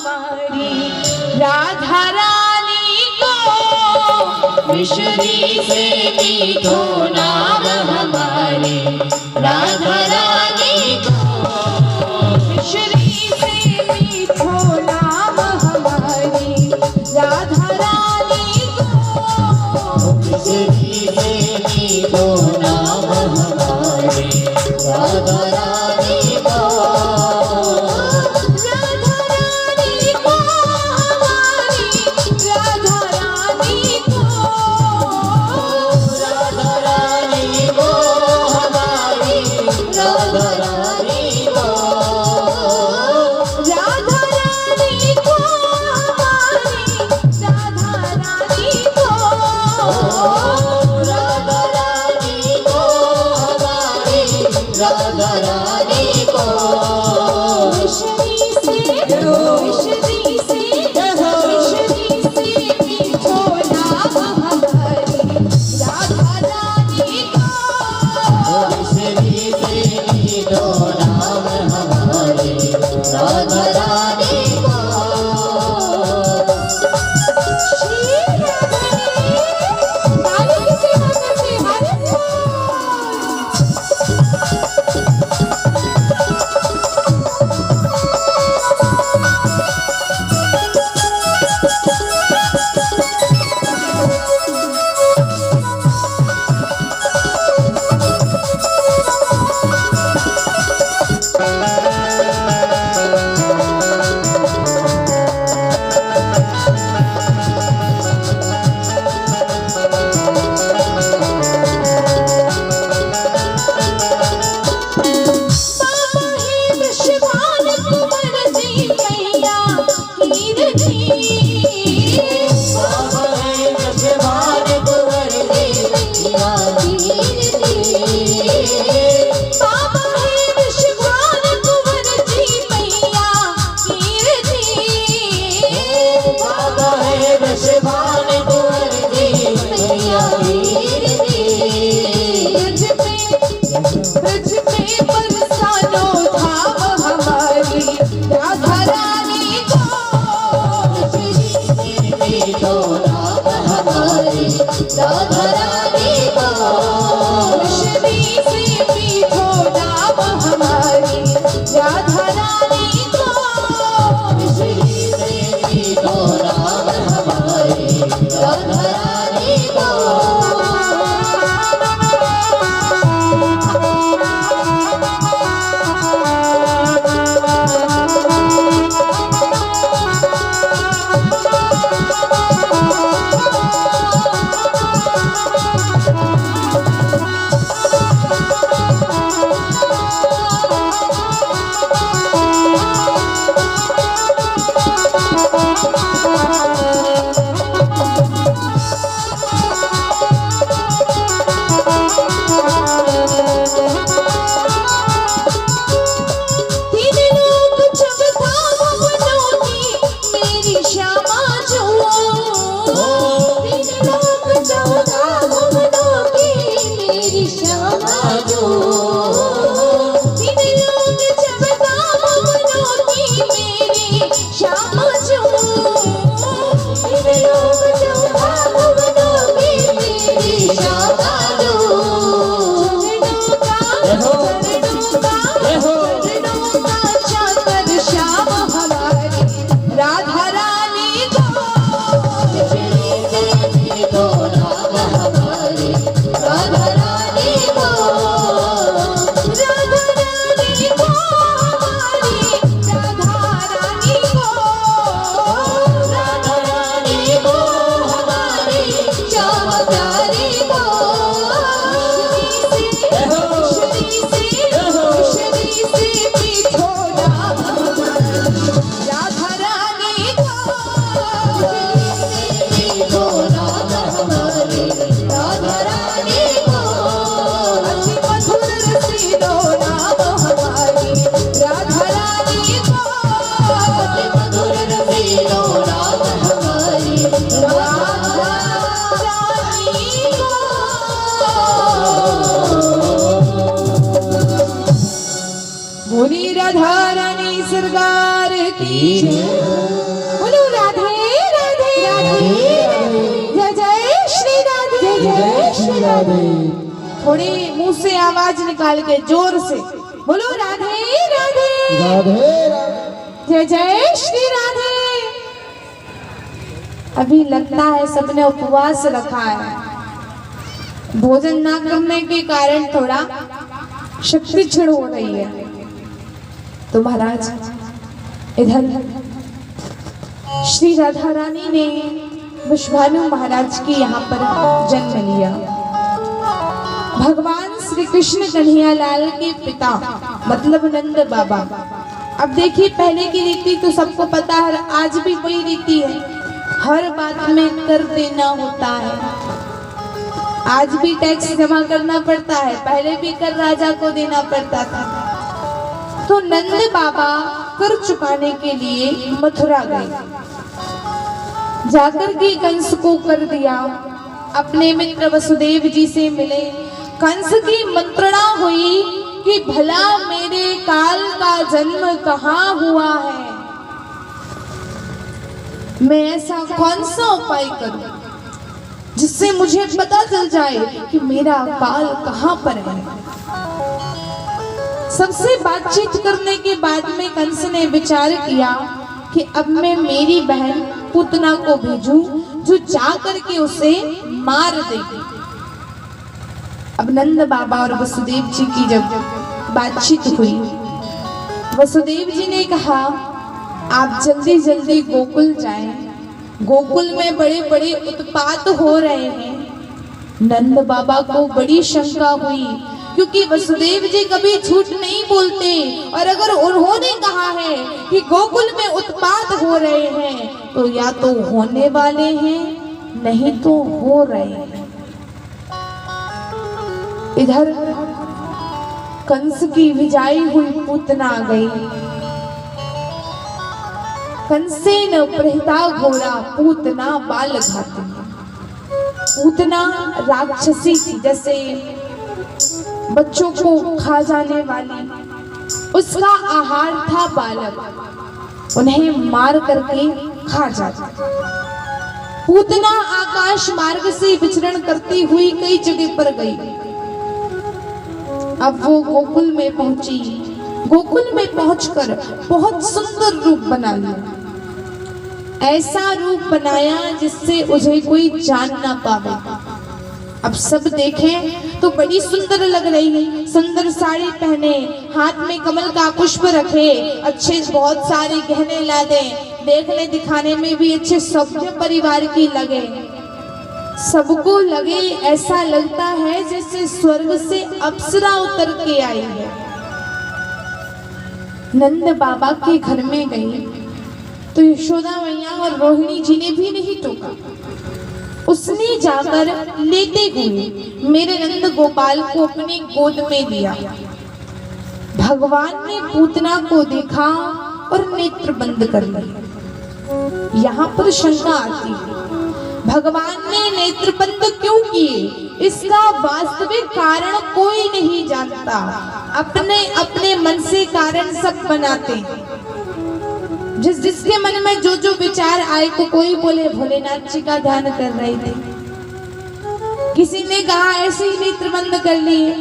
हमारी राधा रानी को, मिश्री से मीठो नाम हमारे राधा रानी को, मिश्री से मीठो नाम हमारी राधा रानी को, मिश्री से मीठो नाम हमारे राधा रानी को, राधा रानी को हमारी राधा रानी को, राधा रानी को हमारी राधा रानी को, राधा रानी को हमारी राधा रानी को, राधा रानी को हमारी राधा रानी को, मिश्री से मीठो नाम हमारी राधा रानी को, मिश्री से मीठो नाम हमारी राधा रानी को, श्री राधे ताली की सेवा करते हरे ब्रज में बरसानो धाम हमारी राधा रानी को, मिश्री से मीठो नाम हमारी राधा रानी को, मिश्री से मीठो नाम हमारी राधा रानी को, मिश्री से मीठो नाम हमारी राधा रानी को, राधा रानी सरकार की जय। राधे। थोड़ी मुंह से आवाज निकाल के जोर से बोलो राधे राधे। राधे राधे। जय जय श्री राधे। अभी लगता है सबने उपवास रखा है, भोजन ना करने के कारण थोड़ा शक्ति क्षीण हो रही है। तो महाराज इधर श्री राधा रानी ने वृषभानु महाराज की यहाँ पर जन्म लिया। भगवान श्री कृष्ण कन्हैया लाल के पिता मतलब नंद बाबा। अब देखिए पहले की रीति तो सबको पता है, आज भी वही रीति है, हर बात में कर देना होता है। आज भी टैक्स जमा करना पड़ता है, पहले भी कर राजा को देना पड़ता था। तो नंद बाबा कर चुकाने के लिए मथुरा गए, जाकर के कंस को कर दिया। अपने मित्र वसुदेव जी से मिले, कंस की मंत्रणा हुई कि भला मेरे काल का जन्म कहाँ हुआ है, मैं ऐसा कौन सा उपाय करूं जिससे मुझे पता चल जाए कि मेरा काल कहाँ पर है। सबसे बातचीत करने के बाद में कंस ने विचार किया कि अब मैं मेरी बहन पूतना को भेजूं जो जा करके उसे मार देगी। अब नंद बाबा और वसुदेव जी की जब बातचीत हुई, वसुदेव जी ने कहा आप जल्दी जल्दी गोकुल जाएं, गोकुल में बड़े बड़े उत्पात हो रहे हैं। नंद बाबा को बड़ी शंका हुई क्योंकि वसुदेव जी कभी झूठ नहीं बोलते, और अगर उन्होंने कहा है कि गोकुल में उत्पात हो रहे हैं तो या तो होने वाले हैं नहीं तो हो रहे हैं। इधर कंस की विजाई हुई, पूतना गई। कंसेन प्रहिता घोरा पूतना बाल घाती। पूतना राक्षसी थी, जैसे बच्चों को खा जाने वाली, उसका आहार था बालक, उन्हें मार करके खा जाता। पूतना आकाश मार्ग से विचरण करती हुई कई जगह पर गई। अब वो गोकुल में पहुंची, गोकुल में पहुंचकर बहुत सुंदर रूप बना लिया। ऐसा रूप बनाया जिससे उसे कोई जान ना पावे। अब सब देखें तो बड़ी सुंदर लग रही है, सुंदर साड़ी पहने, हाथ में कमल का पुष्प रखे, अच्छे बहुत सारे गहने ला दे, देखने दिखाने में भी अच्छे सभ्य परिवार की लगे। सबको लगे, ऐसा लगता है जैसे स्वर्ग से अप्सरा उतर के आई है। नंद बाबा के घर में गई तो यशोदा मैया और रोहिणी जी ने भी नहीं टोका। उसने जाकर लेते हुए मेरे नंद गोपाल को अपनी गोद में लिया। भगवान ने पूतना को देखा और नेत्र बंद कर लिए। यहाँ पर शंका आती है, भगवान ने नेत्र बंद क्यों किए? इसका वास्तविक कारण कोई नहीं जानता, अपने अपने मन से कारण सब बनाते हैं। जिसके मन में जो जो विचार आए, तो कोई बोले भोलेनाथ जी का ध्यान कर रहे थे, किसी ने कहा ऐसे ही नेत्र बंद कर लिए,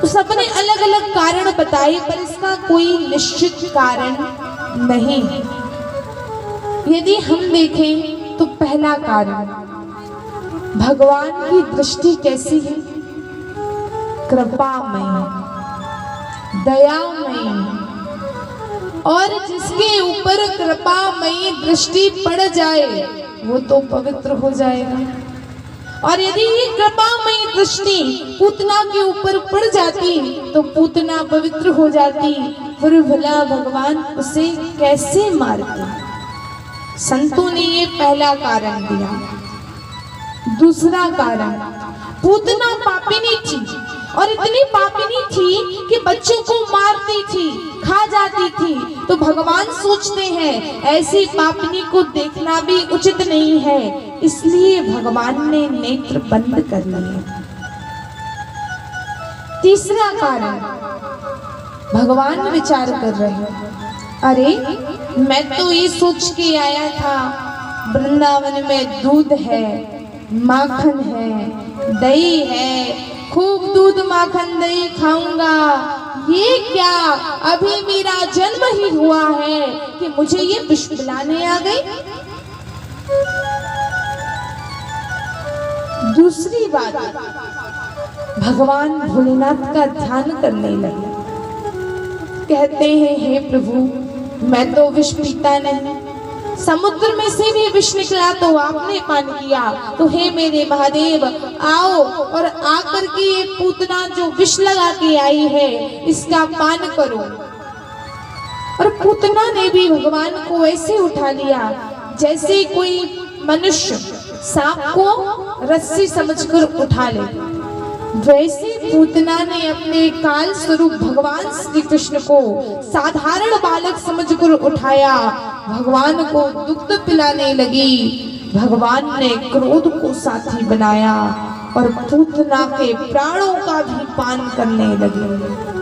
तो सबने अलग अलग कारण बताए, पर इसका कोई निश्चित कारण नहीं है। यदि हम देखें तो पहला कारण, भगवान की दृष्टि कैसी है? कृपामयी, दयामयी, और जिसके ऊपर कृपामयी दृष्टि पड़ जाए वो तो पवित्र हो जाएगा। और यदि ये कृपामयी दृष्टि पूतना के ऊपर पड़ जाती तो पूतना पवित्र हो जाती, फिर भला भगवान उसे कैसे मारते? संतों ने ये पहला कारण दिया। दूसरा कारण, पूतना पापिनी थी, और इतनी पापिनी थी कि बच्चों को मारती थी, खा जाती थी। तो भगवान सोचते हैं ऐसी पापिनी को देखना भी उचित नहीं है, इसलिए भगवान ने नेत्र बंद कर लिए। तीसरा कारण, भगवान विचार कर रहे हैं, अरे मैं तो ये सोच के आया था वृंदावन में दूध है, माखन है, दही है, खूब दूध माखन दही खाऊंगा। ये क्या, अभी मेरा जन्म ही हुआ है कि मुझे ये विष पिलाने आ गई। दूसरी बात, भगवान भोलेनाथ का ध्यान करने लगे। कहते हैं, हे प्रभु, मैं तो विष पीता नहीं, समुद्र में से भी विष निकला तो आपने पान किया, तो हे मेरे महादेव, आओ और आकर के ये पूतना जो विष लगा के आई है इसका पान करो। और पूतना ने भी भगवान को ऐसे उठा लिया जैसे कोई मनुष्य सांप को रस्सी समझकर उठा ले। वैसे पूतना ने अपने काल स्वरूप भगवान श्री कृष्ण को साधारण बालक समझकर उठाया, भगवान को दुग्ध पिलाने लगी। भगवान ने क्रोध को साथी बनाया और पूतना के प्राणों का भी पान करने लगे।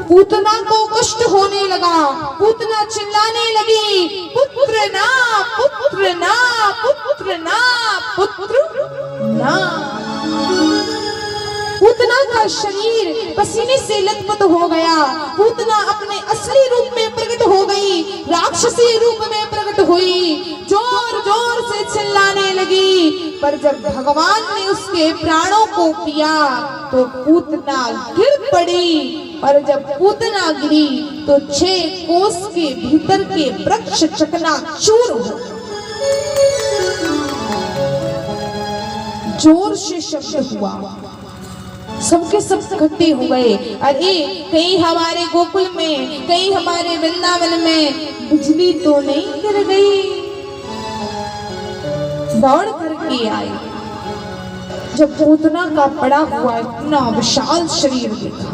पूतना को कष्ट होने लगा, पूतना चिल्लाने लगी, पुत्र ना, पुत्र ना, पुत्र ना, पुत्र ना। पूतना का शरीर पसीने से लथपथ हो गया। पूतना अपने असली रूप में प्रकट हो गई, राक्षसी रूप में प्रकट हुई, जोर जोर से चिल्लाने लगी। पर जब भगवान ने उसके प्राणों को पिया तो पूतना गिर पड़ी। और जब पूतना गिरी तो 6 कोस के भीतर के वृक्ष चकनाचूर हो। जोर से शब्द हुआ, सबके सब इकट्ठे हो गए। अरे कहीं हमारे गोकुल में, कहीं हमारे वृंदावन में बिजली तो नहीं गिर गई। दौड़ करके आए, जब पूतना का पड़ा हुआ इतना विशाल शरीर देखा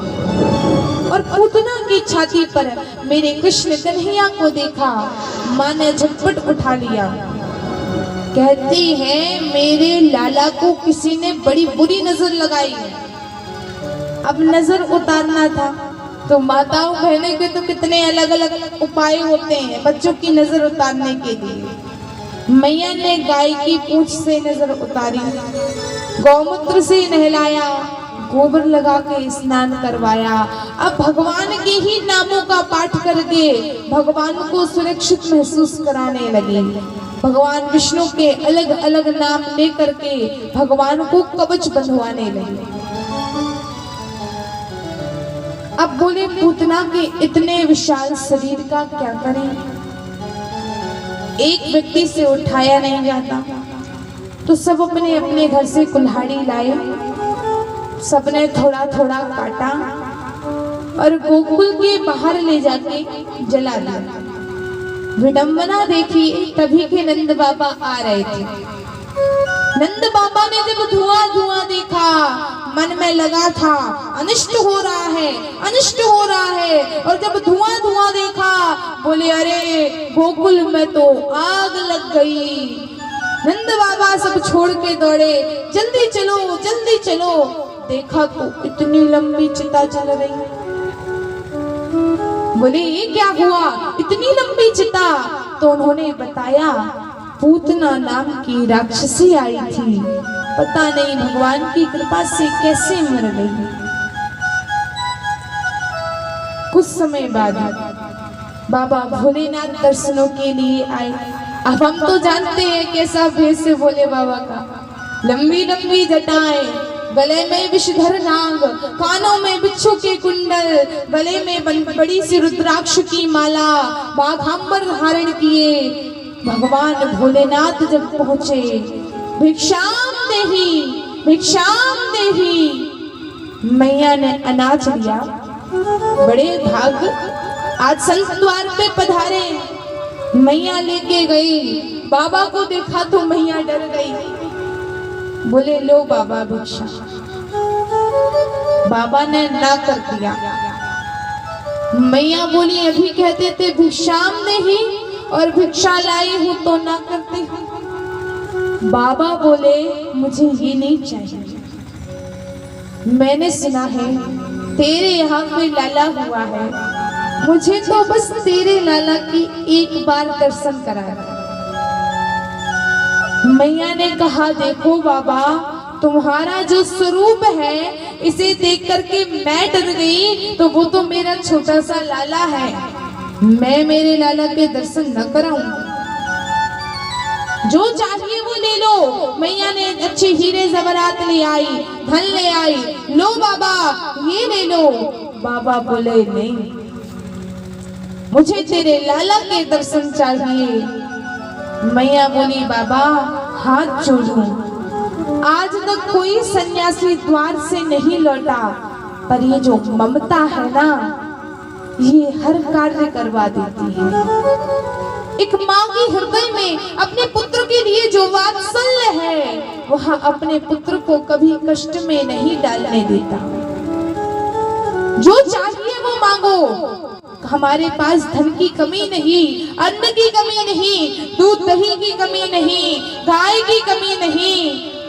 और पूतना की छाती पर मेरे कृष्ण कन्हैया को देखा, माँ ने झटपट उठा लिया। कहती है, मेरे लाला को किसी ने बड़ी बुरी नजर लगाई है, अब नजर उतारना था। तो माताओं बहनों के तो कितने अलग अलग उपाय होते हैं बच्चों की नजर उतारने के लिए। मैया ने गाय की पूंछ से नजर उतारी, गौमूत्र से नहलाया, गोबर लगा के स्नान करवाया। अब भगवान के ही नामों का पाठ करके भगवान को सुरक्षित महसूस कराने लगे। भगवान विष्णु के अलग अलग नाम लेकर के भगवान को कवच बंधवाने लगे। अब बोले, पूतना के इतने विशाल शरीर का क्या करें? एक व्यक्ति से उठाया नहीं जाता, तो सब अपने अपने घर से कुल्हाड़ी लाए, सबने थोड़ा थोड़ा काटा और गोकुल के बाहर ले जाके जला दिया। विडंबना देखी, तभी के नंद बाबा आ रहे थे। नंद बाबा ने जब धुआं धुआं देखा, मन में लगा था अनिष्ट हो रहा है, अनिष्ट हो रहा है। और जब धुआं धुआं देखा, बोले, अरे गोकुल में तो आग लग गई। नंद बाबा सब छोड़ के दौड़े, जल्दी चलो, जल्दी चलो। देखा तो इतनी लंबी चिता जल रही। बोले, ये क्या हुआ, इतनी लंबी चिता? तो उन्होंने बताया, पूतना नाम की राक्षसी आई थी, पता नहीं भगवान की कृपा से कैसे मर गई। कुछ समय बाद बाबा भोलेनाथ दर्शनों के लिए आए। अब हम तो जानते हैं कैसा भेष है भोले बाबा का, लंबी लंबी जटाएं, गले में विषधर नाग, कानों में बिच्छू के कुंडल, गले में बड़ी सी रुद्राक्ष की माला, बाघांबर धारण किए। भगवान भोलेनाथ जब पहुंचे, भिक्षाम देही, भिक्षाम देही। मैया ने अनाज लिया, बड़े भाग आज संत द्वार पे पधारे। मैया लेके गई, बाबा को देखा तो मैया डर गई। बोले, लो बाबा भिक्षा। बाबा ने ना कर दिया। मैया बोली, अभी कहते थे भिक्षाम देही और भिक्षा लाई हूं तो ना करते हूं। बाबा बोले, मुझे ये नहीं चाहिए। मैंने सुना है तेरे यहाँ कोई लाला हुआ है, मुझे तो बस तेरे लाला की एक बार दर्शन करा। मैया ने कहा, देखो बाबा, तुम्हारा जो स्वरूप है इसे देख करके मैं डर गई, तो वो तो मेरा छोटा सा लाला है, मैं मेरे लाला के दर्शन न कराऊं। जो चाहिए वो ले लो। मैया ने अच्छे हीरे जवरात ले आई, धन ले आई, लो बाबा ये ले लो। बाबा बोले नहीं, मुझे तेरे लाला के दर्शन चाहिए। मैया बोली बाबा हाथ जोड़ूं, आज तक कोई सन्यासी द्वार से नहीं लौटा, पर ये जो ममता है ना ये हर कार्य करवा देती है। एक माँ के हृदय में अपने पुत्र के लिए जो वात्सल्य है वह अपने पुत्र को कभी कष्ट में नहीं डालने देता। जो चाहिए वो मांगो। हमारे पास धन की कमी नहीं, अन्न की कमी नहीं, दूध दही की कमी नहीं, गाय की कमी नहीं,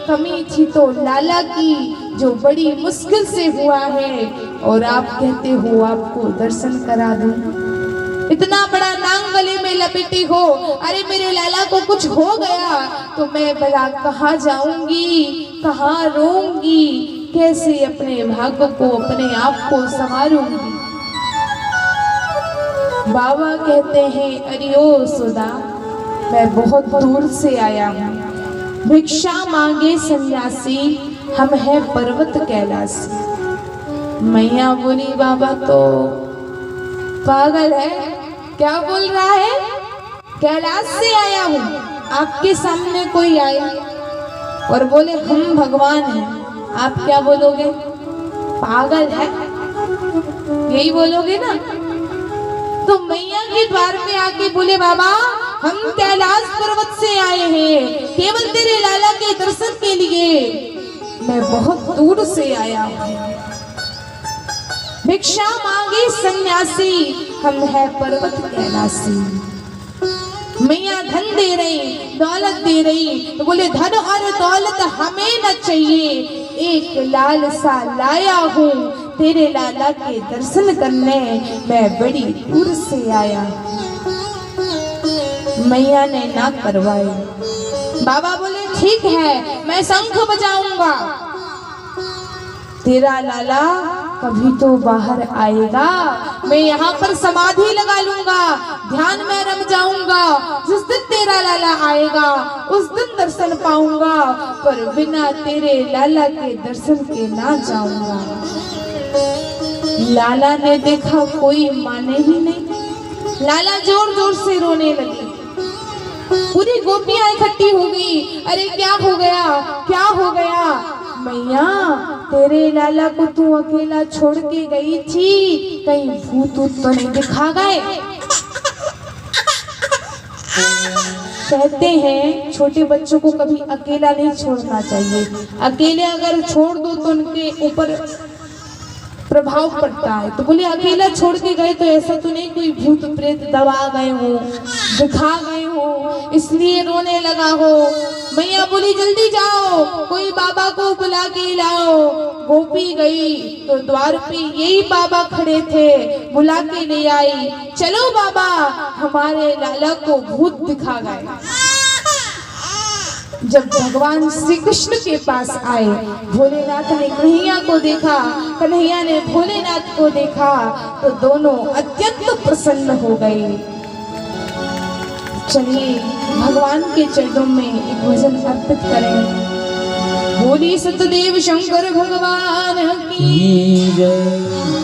कमी थी तो लाला की जो बड़ी मुश्किल से हुआ है, और आप कहते हो आपको दर्शन करा दूं। इतना बड़ा नांग गले में लपेटी हो, अरे मेरे लाला को कुछ हो गया तो मैं भला कहाँ जाऊंगी, कहाँ रोऊंगी, कैसे अपने भाग्य को अपने आप को संवारूंगी। बाबा कहते हैं अरे ओ सुधा, मैं बहुत दूर से आया हूँ, भिक्षा मांगे सन्यासी, हम हैं पर्वत कैलासी। मैया बोली बाबा तो पागल है, क्या बोल रहा है, कैलाश से आया हूँ। आपके सामने कोई आए और बोले हम भगवान हैं, आप क्या बोलोगे, पागल है, यही बोलोगे ना। तो मैया के द्वार में आके बोले बाबा हम कैलाश पर्वत से आए हैं, केवल तेरे लाला के दर्शन के लिए, मैं बहुत दूर से आया हूँ। भिक्षा मांगे सन्यासी, हम है पर्वत कैलासी। मैया धन दे रही, दौलत दे रही, तो बोले धन और दौलत हमें न चाहिए, एक लाल सा लाया हूँ, तेरे लाला के दर्शन करने मैं बड़ी दूर से आया। मैया ने ना करवाए। बाबा बोले ठीक है, मैं शंख बजाऊंगा, तेरा लाला कभी तो बाहर आएगा, मैं यहाँ पर समाधि लगा लूंगा, ध्यान में रम जाऊंगा, जिस दिन तेरा लाला आएगा उस दिन दर्शन पाऊंगा, पर बिना तेरे लाला के दर्शन के ना जाऊंगा। लाला ने देखा कोई माने ही नहीं, लाला जोर जोर से रोने लगी। पूरी गोपियां इकट्ठी हो गई, अरे क्या हो गया, क्या हो गया। मैया तेरे लाला को तू अकेला छोड़ के गई थी, कहीं भूत ऊत तो नहीं दिखा गए। कहते हैं छोटे बच्चों को कभी अकेला नहीं छोड़ना चाहिए, अकेले अगर छोड़ दो तो उनके ऊपर प्रभाव पड़ता है। तो बोले अकेला छोड़ के गए तो ऐसा तो नहीं कोई भूत प्रेत दबा गए हो, दिखा गए हो, इसलिए रोने लगा हो। मैया बोली जल्दी जाओ, कोई बाबा को बुला के लाओ। गोपी गई तो द्वार पे यही बाबा खड़े थे, बुला के ले आई। चलो बाबा, हमारे लाला को भूत दिखा गए। जब भगवान श्री कृष्ण के पास आए, भोलेनाथ ने कन्हैया को देखा, कन्हैया ने भोलेनाथ को देखा, तो दोनों अत्यंत प्रसन्न हो गए। चलिए भगवान के चरणों में एक भजन अर्पित करें। बोली सतदेव शंकर भगवान की जय।